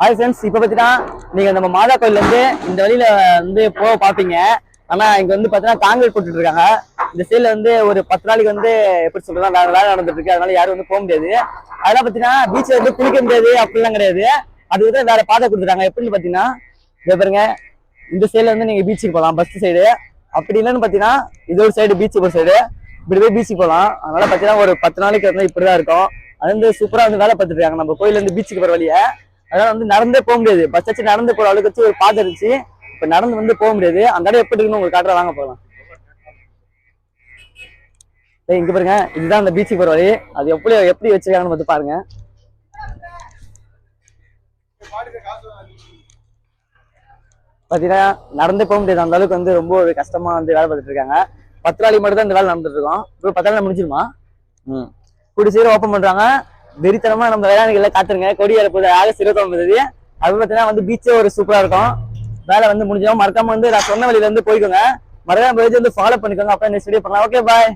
Hi friends, இப்போ பார்த்தீங்கன்னா நீங்கள் நம்ம மாதா கோயிலேருந்து இந்த வழியில் வந்து போக பார்ப்பீங்க. ஆனால் இங்கே வந்து பார்த்தீங்கன்னா காங்கிரீட் போட்டுட்டு இருக்காங்க. இந்த சைடில் வந்து ஒரு 10 நாளைக்கு வந்து எப்படி சொல்றதா வேலை நடந்துட்டு இருக்கு. அதனால யாரும் வந்து போக முடியாது. அதெல்லாம் பார்த்தீங்கன்னா பீச்சில் வந்து குளிக்க முடியாது அப்படிலாம் கிடையாது. அது வந்து வேற பாதை கொடுத்துருக்காங்க. எப்படின்னு பார்த்தீங்கன்னா இதை பாருங்க, இந்த சைடில் வந்து நீங்கள் பீச்சுக்கு போகலாம் பஸ் சைடு. அப்படி இல்லைன்னு பார்த்தீங்கன்னா இது ஒரு சைடு பீச்சு ஒரு சைடு இப்படி போய் பீச்சுக்கு போகலாம். அதனால பார்த்தீங்கன்னா ஒரு 10 நாளைக்கு வந்து இப்படி தான் இருக்கும். அது வந்து சூப்பராக வந்து வேலை பார்த்துட்டு இருக்காங்க நம்ம கோயிலேருந்து பீச்சுக்கு போகிற வழியை. அதனால வந்து நடந்தே போக முடியாது. பஸ் வச்சு நடந்து போற அளவுக்கு வச்சு ஒரு பாதை இருந்துச்சு. இப்ப நடந்து வந்து போக முடியாது. அந்த இடம் எப்படி இருக்குன்னு உங்களுக்கு காட்டுற வாங்க போகலாம். இங்க பாருங்க, இதுதான் அந்த பீச்சுக்கு போற வழி. அது எப்படி வச்சிருக்காங்கன்னு பார்த்து பாருங்க. பாத்தீங்கன்னா நடந்தே போக முடியாது. அந்த அளவுக்கு வந்து ரொம்ப ஒரு கஷ்டமா வந்து வேலை பார்த்துட்டு இருக்காங்க. 10 நாளைக்கு மட்டும் தான் இந்த வேலை நடந்துட்டு இருக்கோம். இப்போ 10 நாள் முடிஞ்சிருமா? கூடி சீக்கிரம் ஓப்பன் பண்றாங்க. வெறித்தனமா நம்ம வேளாண்மைகளை காத்துருங்க. கொடியேற போது ஆகஸ்ட் 29. அது பார்த்தீங்கன்னா வந்து பீச்சே ஒரு சூப்பரா இருக்கும். வேலை வந்து முடிஞ்சோம். மறக்காம வந்து நான் சொன்ன வழியில இருந்து போய்க்கோங்க. மறக்காம வந்து ஃபாலோ பண்ணிக்கோங்க. அப்புறம் நெக்ஸ்ட் வீடியோ பண்ணலாம். ஓகே, பாய்.